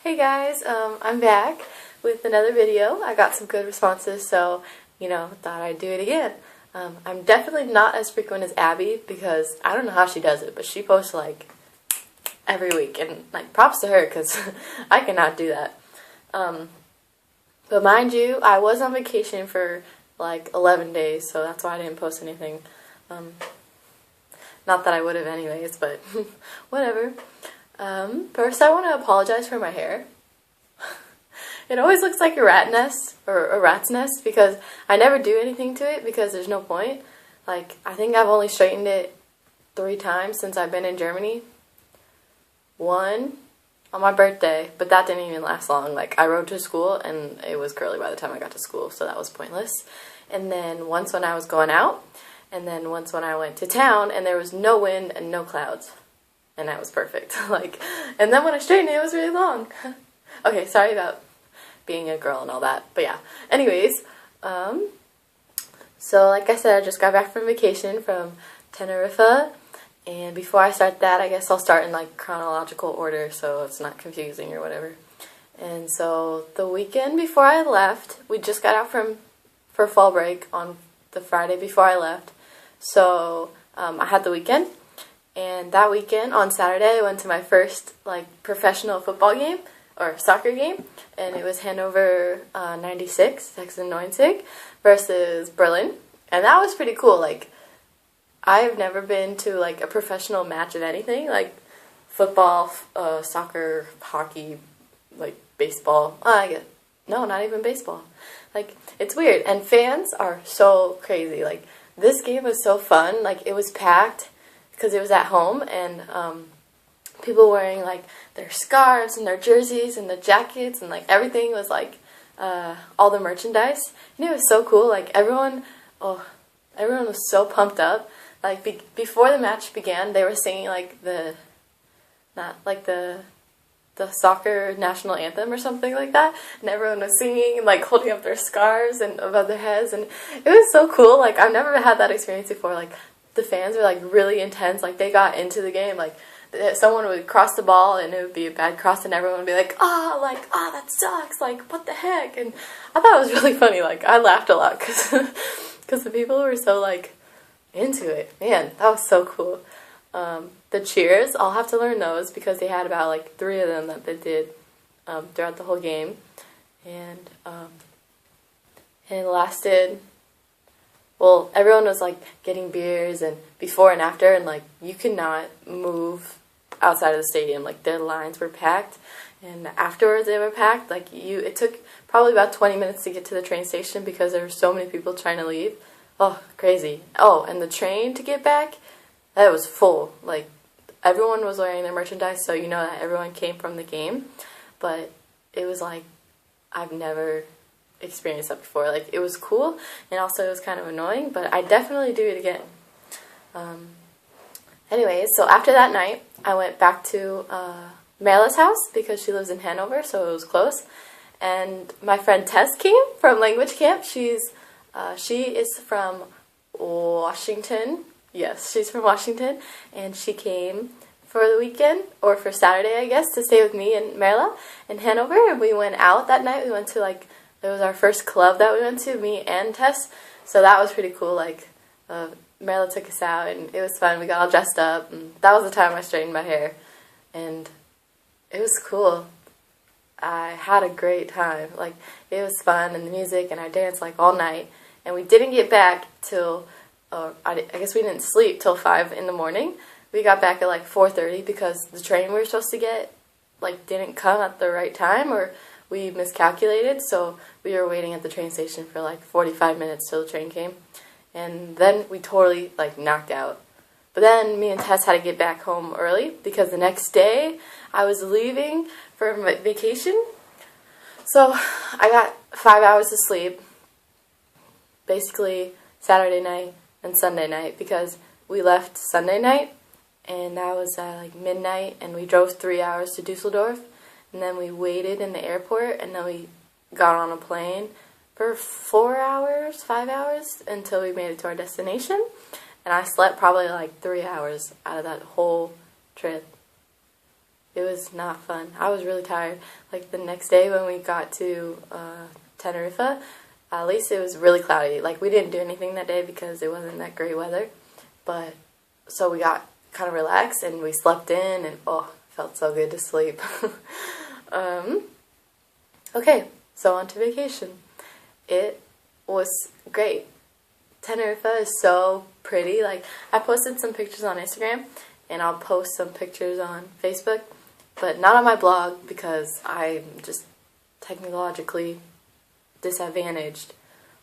Hey guys, I'm back with another video. I got some good responses, so, thought I'd do it again. I'm definitely not as frequent as Abby because I don't know how she does it, but she posts like every week, and like props to her because I cannot do that. But mind you, I was on vacation for like 11 days, so that's why I didn't post anything. Not that I would have anyways, but whatever. First I want to apologize for my hair. It always looks like a rat nest, or a rat's nest, because I never do anything to it because there's no point. Like, I think I've only straightened it 3 times since I've been in Germany. One on my birthday, but that didn't even last long. Like, I rode to school and it was curly by the time I got to school, so that was pointless. And then once when I was going out, and then once when I went to town and there was no wind and no clouds. And that was perfect. And then when I straightened it, it was really long. Okay, sorry about being a girl and all that, but yeah. Anyways, so like I said, I just got back from vacation from Tenerife, and before I start that, I guess I'll start in like chronological order so it's not confusing or whatever. And so the weekend before I left, we just got out for fall break on the Friday before I left, so I had the weekend. And that weekend, on Saturday, I went to my first, professional football game, or soccer game, and it was Hannover 96, Sachsen-Neuenzig, versus Berlin, and that was pretty cool. I've never been to, a professional match of anything, football, soccer, hockey, baseball, no, not even baseball. It's weird, and fans are so crazy. This game was so fun, it was packed, because it was at home, and people wearing their scarves and their jerseys and the jackets, and everything was all the merchandise, and it was so cool. Everyone was so pumped up. Before the match began, they were singing the soccer national anthem or something like that, and everyone was singing and holding up their scarves and above their heads, and it was so cool. I've never had that experience before. The fans were really intense. They got into the game. Someone would cross the ball and it would be a bad cross, and everyone would be that sucks. What the heck? And I thought it was really funny. I laughed a lot because the people were so into it. Man, that was so cool. The cheers, I'll have to learn those because they had about 3 of them that they did throughout the whole game, and it lasted. Well, everyone was getting beers and before and after, and you could not move outside of the stadium. Their lines were packed, and afterwards they were packed. It took probably about 20 minutes to get to the train station because there were so many people trying to leave. Oh, crazy. Oh, and the train to get back, that was full. Everyone was wearing their merchandise, so you know that everyone came from the game, but it was I've never experienced that before. It was cool, and also it was kind of annoying, but I definitely do it again. Anyways, so after that night, I went back to Merla's house because she lives in Hanover, so it was close. And my friend Tess came from language camp. She is from Washington. Yes, she's from Washington, and she came for the weekend, or for Saturday, I guess, to stay with me and Merla in Hanover. And we went out that night. We went to it was our first club that we went to, me and Tess, so that was pretty cool. Merla took us out, and it was fun. We got all dressed up, and that was the time I straightened my hair, and it was cool. I had a great time. It was fun, and the music, and I danced all night, and we didn't get back till, I guess we didn't sleep till 5 in the morning. We got back at 4:30 because the train we were supposed to get didn't come at the right time, or we miscalculated, so we were waiting at the train station for 45 minutes till the train came, and then we totally knocked out. But then me and Tess had to get back home early because the next day I was leaving for vacation, so I got 5 hours of sleep, basically Saturday night and Sunday night, because we left Sunday night, and that was midnight, and we drove 3 hours to Dusseldorf. And then we waited in the airport, and then we got on a plane for 4 hours, 5 hours, until we made it to our destination. And I slept probably 3 hours out of that whole trip. it was not fun. I was really tired. Like the next day when we got to Tenerife, at least it was really cloudy. Like we didn't do anything that day because it wasn't that great weather. But so we got kind of relaxed and we slept in, and oh, felt so good to sleep. Okay, so on to vacation. It was great. Tenerife is so pretty. Like I posted some pictures on Instagram, and I'll post some pictures on Facebook, but not on my blog because I'm just technologically disadvantaged,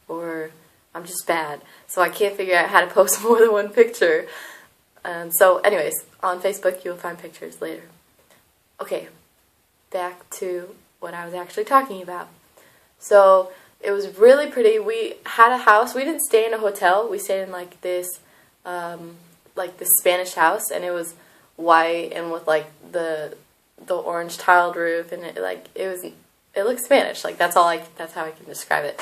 or I'm just bad, so I can't figure out how to post more than one picture. So anyways, on Facebook you'll find pictures later. Okay, back to what I was actually talking about. So it was really pretty. We had a house. We didn't stay in a hotel. We stayed in like this Spanish house, and it was white and with like the orange tiled roof, and it looked Spanish. Like that's how I can describe it.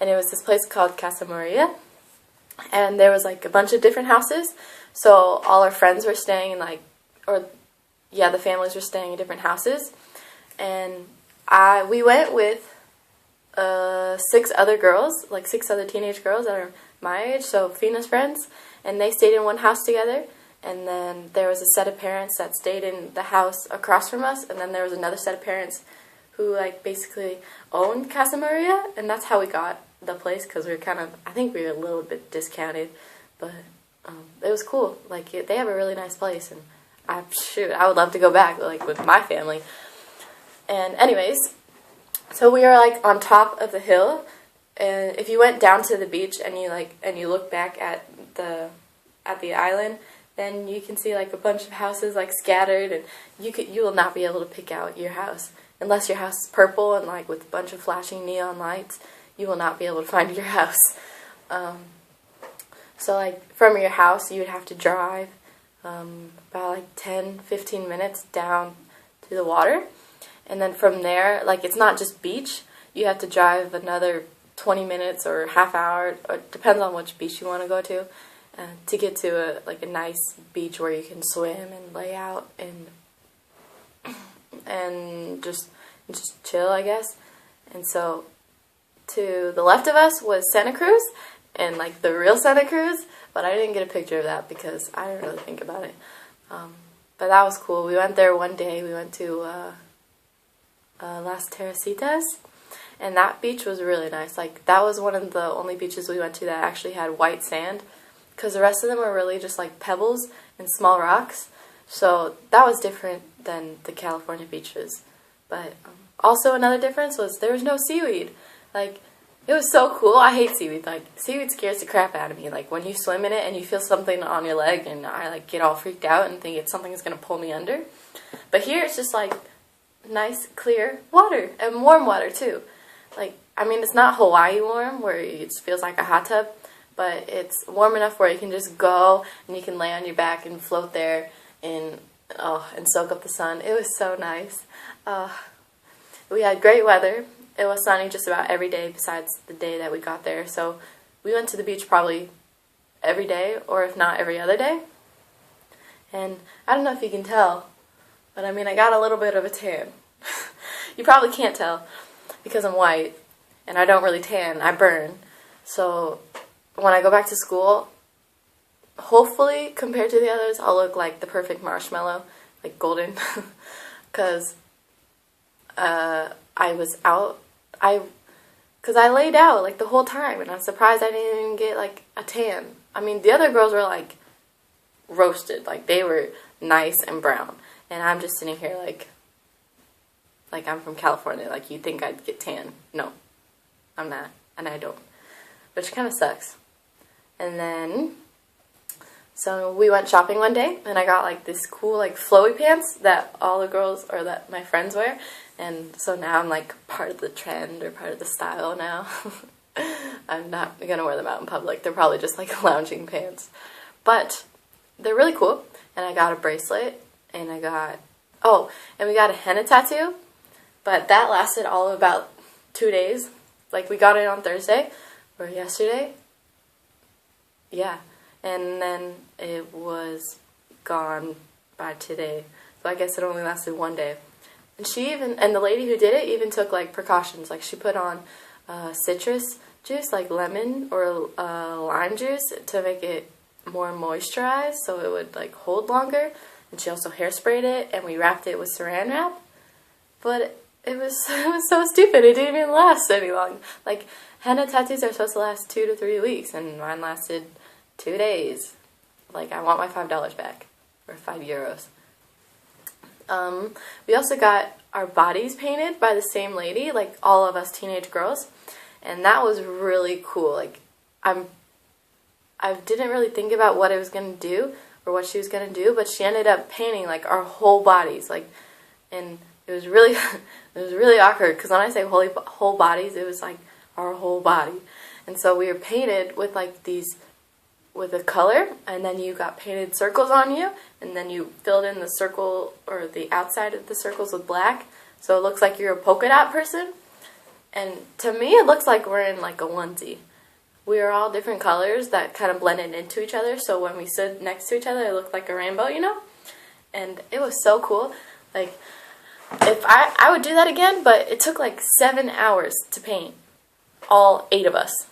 And it was this place called Casa Maria, and there was like a bunch of different houses. So all our friends were staying in the families were staying in different houses, and we went with 6 other girls, like 6 other teenage girls that are my age, so Fina's friends, and they stayed in one house together. And then there was a set of parents that stayed in the house across from us, and then there was another set of parents who like basically owned Casa Maria, and that's how we got the place, because we were I think we were a little bit discounted, but it was cool. Like they have a really nice place, and I would love to go back like with my family. And anyways, so we were like on top of the hill, and if you went down to the beach and you look back at the island, then you can see like a bunch of houses like scattered, and you will not be able to pick out your house unless your house is purple and like with a bunch of flashing neon lights. You will not be able to find your house. So like from your house you would have to drive about like 10-15 minutes down to the water. And then from there, like it's not just beach, you have to drive another 20 minutes or half hour, or it depends on which beach you want to go to get to a nice beach where you can swim and lay out and just chill, I guess. And so to the left of us was Santa Cruz, and like the real Santa Cruz, but I didn't get a picture of that because I didn't really think about it. But that was cool. We went there one day. We went to Las Teresitas, and that beach was really nice. Like that was one of the only beaches we went to that actually had white sand, because the rest of them were really just like pebbles and small rocks. So that was different than the California beaches. But also another difference was there was no seaweed. Like it was so cool. I hate seaweed. Like seaweed scares the crap out of me. Like when you swim in it and you feel something on your leg, and I like get all freaked out and think something's gonna pull me under. But here it's just like nice clear water, and warm water too. Like I mean, it's not Hawaii warm where it feels like a hot tub, but it's warm enough where you can just go and you can lay on your back and float there and soak up the sun. It was so nice. We had great weather. It was sunny just about every day besides the day that we got there. So we went to the beach probably every day, or if not every other day. And I don't know if you can tell, but I mean I got a little bit of a tan. You probably can't tell because I'm white and I don't really tan, I burn. So when I go back to school, hopefully compared to the others, I'll look like the perfect marshmallow, like golden, because I was out, because I laid out like the whole time, and I'm surprised I didn't even get like a tan. I mean, the other girls were like roasted, like they were nice and brown, and I'm just sitting here like I'm from California, like you'd think I'd get tan. No, I'm not, and I don't, which kind of sucks. And then, so we went shopping one day, and I got like this cool like flowy pants that all the girls, or that my friends wear, and so now I'm like part of the trend or part of the style now. I'm not gonna wear them out in public. They're probably just like lounging pants, but they're really cool. And I got a bracelet, and we got a henna tattoo, but that lasted all of about 2 days. Like we got it on Thursday or yesterday. Yeah. And then it was gone by today. so I guess it only lasted one day. And and the lady who did it even took like precautions. Like she put on citrus juice, like lemon or lime juice, to make it more moisturized so it would like hold longer. And she also hairsprayed it, and we wrapped it with saran wrap. But it was so stupid. It didn't even last any long. Like henna tattoos are supposed to last 2 to 3 weeks, and mine lasted 2 days. Like I want my $5 back, or €5. We also got our bodies painted by the same lady, like all of us teenage girls, and that was really cool. Like I didn't really think about what I was gonna do or what she was gonna do, but she ended up painting like our whole bodies, like, and it was really it was really awkward because when I say whole bodies, it was like our whole body, and so we were painted with like these. With a color, and then you got painted circles on you, and then you filled in the circle or the outside of the circles with black, so it looks like you're a polka dot person. And to me it looks like we're in like a onesie. We are all different colors that kind of blended into each other, so when we stood next to each other it looked like a rainbow, you know? And it was so cool. Like, if I would do that again, but it took like 7 hours to paint all 8 of us.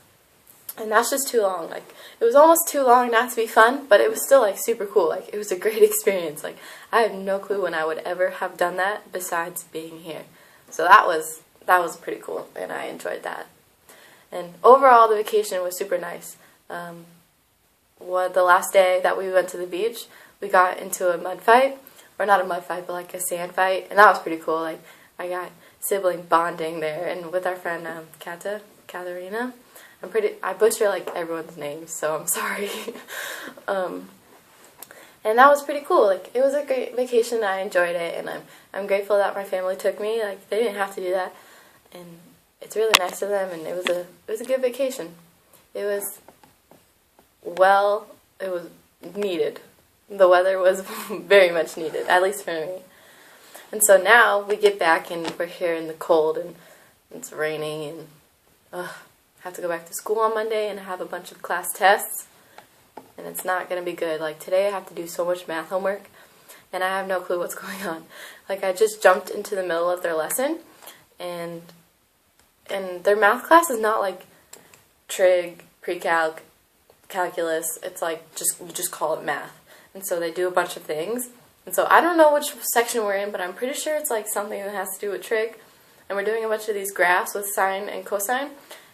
And that's just too long. Like, it was almost too long not to be fun, but it was still like super cool. Like, it was a great experience. Like, I have no clue when I would ever have done that besides being here. So that was pretty cool, and I enjoyed that. And overall, the vacation was super nice. The last day that we went to the beach, we got into a mud fight, or not a mud fight, but like a sand fight, and that was pretty cool. Like, I got sibling bonding there, and with our friend Katharina. I butcher like everyone's names, so I'm sorry. And that was pretty cool. Like, it was a great vacation. I enjoyed it, and I'm grateful that my family took me. Like, they didn't have to do that, and it's really nice of them. And it was a good vacation. It was needed. The weather was very much needed, at least for me. And so now we get back, and we're here in the cold, and it's raining, and have to go back to school on Monday and have a bunch of class tests, and it's not going to be good. Like, today I have to do so much math homework, and I have no clue what's going on. Like, I just jumped into the middle of their lesson, and their math class is not like trig, pre-calc, calculus. It's like you just call it math. And so they do a bunch of things. And so I don't know which section we're in, but I'm pretty sure it's like something that has to do with trig. And we're doing a bunch of these graphs with sine and cosine.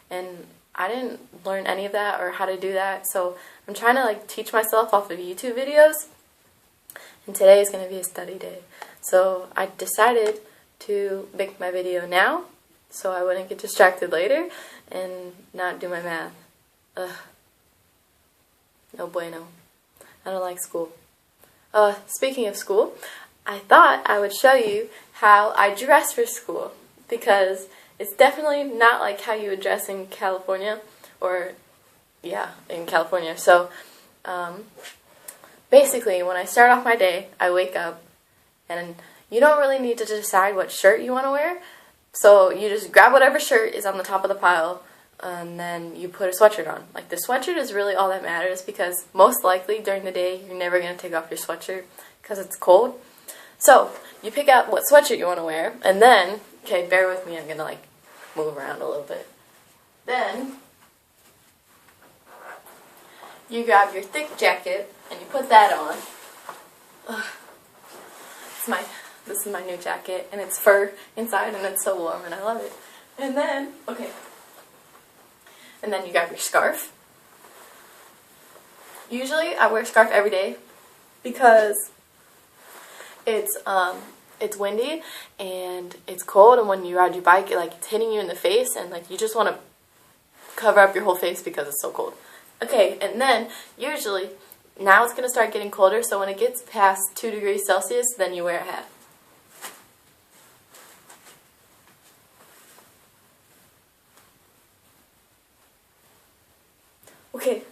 And I didn't learn any of that or how to do that, so I'm trying to like teach myself off of YouTube videos, and today is going to be a study day. So I decided to make my video now so I wouldn't get distracted later and not do my math. Ugh. No bueno. I don't like school. Speaking of school, I thought I would show you how I dress for school, because it's definitely not like how you would dress in California, or, yeah, in California. So, basically, when I start off my day, I wake up, and you don't really need to decide what shirt you want to wear. So, you just grab whatever shirt is on the top of the pile, and then you put a sweatshirt on. Like, the sweatshirt is really all that matters, because most likely during the day, you're never going to take off your sweatshirt because it's cold. So, you pick out what sweatshirt you want to wear, and then, okay, bear with me, I'm going to, like, move around a little bit. Then you grab your thick jacket and you put that on. This is my new jacket, and it's fur inside, and it's so warm, and I love it. And then you grab your scarf. Usually I wear a scarf every day because it's windy and it's cold, and when you ride your bike, it's hitting you in the face, and like you just want to cover up your whole face because it's so cold. Okay, and then usually now it's going to start getting colder, so when it gets past 2 degrees Celsius, then you wear a hat. Okay.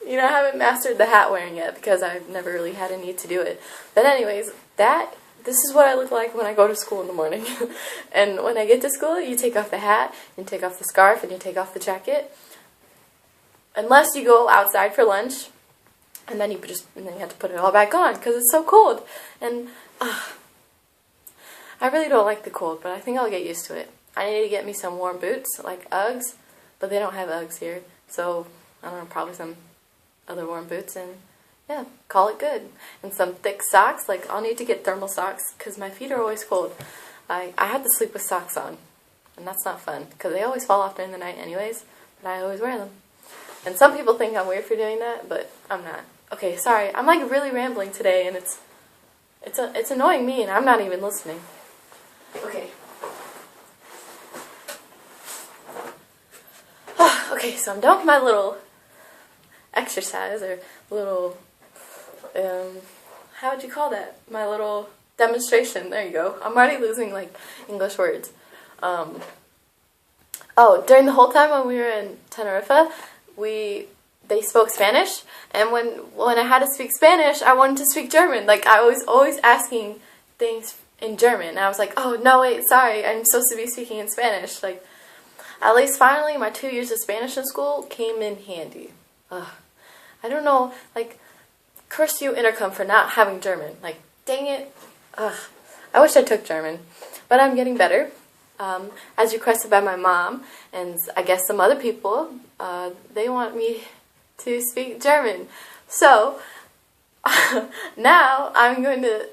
You know, I haven't mastered the hat wearing yet because I've never really had a need to do it. But anyways, this is what I look like when I go to school in the morning. And when I get to school, you take off the hat, and take off the scarf, and you take off the jacket. Unless you go outside for lunch, and then you have to put it all back on because it's so cold. And I really don't like the cold, but I think I'll get used to it. I need to get me some warm boots, like Uggs, but they don't have Uggs here, so I don't know, probably some other warm boots, and yeah, call it good. And some thick socks, like I'll need to get thermal socks because my feet are always cold. I have to sleep with socks on, and that's not fun because they always fall off during the night anyways, but I always wear them. And some people think I'm weird for doing that, but I'm not. Okay, sorry, I'm like really rambling today, and it's annoying me, and I'm not even listening. Okay. Okay, so I'm done with my little exercise, or little, how would you call that? My little demonstration. There you go. I'm already losing, like, English words. Oh, during the whole time when we were in Tenerife, they spoke Spanish, and when I had to speak Spanish, I wanted to speak German. Like, I was always asking things in German, and I was like, oh, no, wait, sorry, I'm supposed to be speaking in Spanish. Like, at least finally, my 2 years of Spanish in school came in handy. I don't know, like, curse you Intercom for not having German. Like, dang it. I wish I took German, but I'm getting better. As requested by my mom, and I guess some other people, they want me to speak German. So, now I'm going to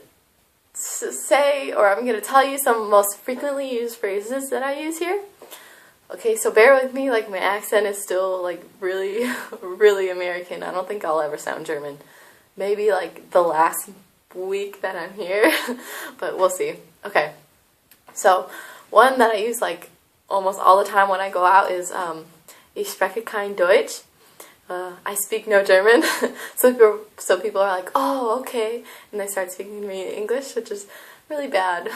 say, or I'm going to tell you some of the most frequently used phrases that I use here. Okay, so bear with me, like my accent is still like really, really American. I don't think I'll ever sound German. Maybe like the last week that I'm here, but we'll see. Okay, so one that I use like almost all the time when I go out is Ich spreche kein Deutsch. I speak no German. So people are like, oh, okay, and they start speaking to me in English, which is really bad.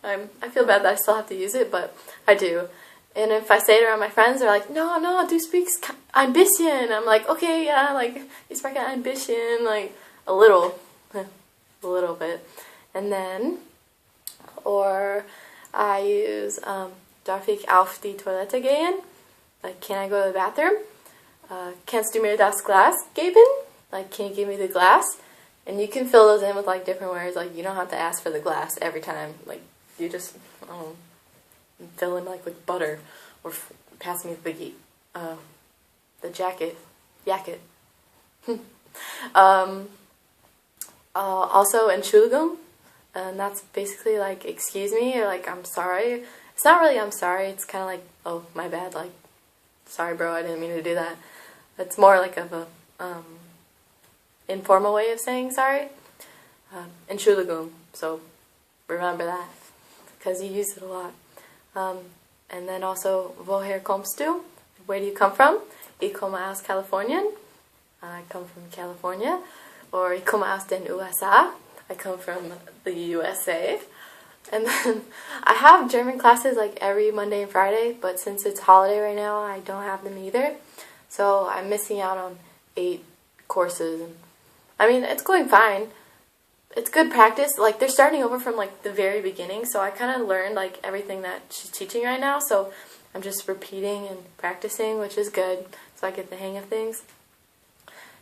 I feel bad that I still have to use it, but I do. And if I say it around my friends, they're like, no, du speakst ein bisschen. I'm like, okay, yeah, like, ich spreche ein bisschen, like, a little bit. And then, or I use, darf ich auf die Toilette gehen? Like, can I go to the bathroom? Kannst du mir das Glas geben? Like, can you give me the glass? And you can fill those in with, like, different words. Like, you don't have to ask for the glass every time. Like, you just, fill in, like, with butter, or pass me the jacket. Also, Entschuldigung, and that's basically, like, excuse me, or, like, I'm sorry. It's not really I'm sorry, it's kind of like, oh, my bad, like, sorry, bro, I didn't mean to do that. It's more like of a, informal way of saying sorry. Entschuldigung, so remember that, because you use it a lot. And then also, woher kommst du? Where do you come from? Ich komme aus Kalifornien. I come from California. Or ich komme aus den USA. I come from the USA. And then I have German classes like every Monday and Friday, but since it's holiday right now, I don't have them either. So I'm missing out on 8 courses. And I mean, it's going fine. It's good practice. Like, they're starting over from, like, the very beginning, so I kind of learned, like, everything that she's teaching right now, so I'm just repeating and practicing, which is good, so I get the hang of things.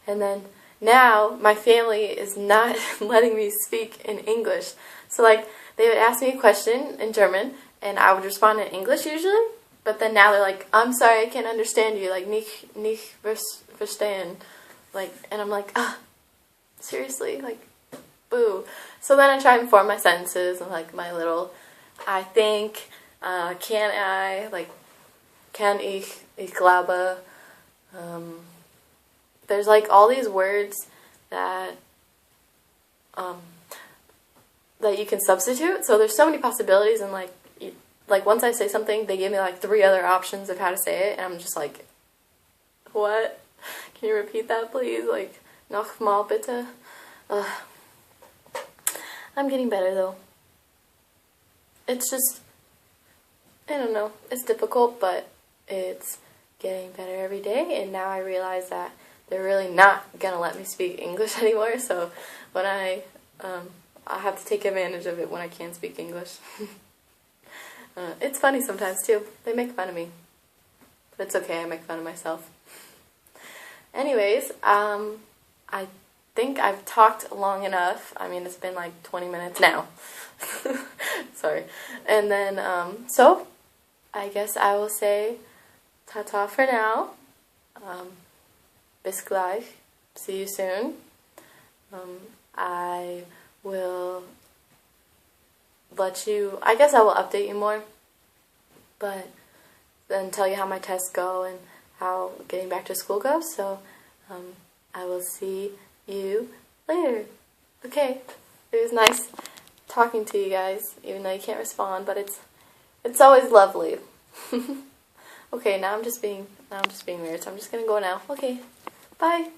And then, now, my family is not letting me speak in English. So, like, they would ask me a question in German, and I would respond in English usually, but then now they're like, I'm sorry, I can't understand you, like, nicht verstehen. Like, and I'm like, seriously? Like, boo. So then I try and form my sentences and like my little I think, can I, like, kann ich glaube. There's like all these words that that you can substitute. So there's so many possibilities, and like once I say something, they give me like 3 other options of how to say it, and I'm just like, what? Can you repeat that, please? Like, nochmal bitte. I'm getting better though. It's just, I don't know, it's difficult, but it's getting better every day, and now I realize that they're really not gonna let me speak English anymore, so when I have to take advantage of it when I can speak English. It's funny sometimes too. They make fun of me, but it's okay, I make fun of myself. Anyways, I think I've talked long enough. I mean, it's been like 20 minutes now. Sorry. And then, so, I guess I will say ta-ta for now. Bis gleich. See you soon. I will I guess I will update you more, but then tell you how my tests go and how getting back to school goes. So, I will see you later. Okay, it was nice talking to you guys, even though you can't respond, but it's always lovely. Okay, now I'm just being weird, so I'm just gonna go now. Okay, bye.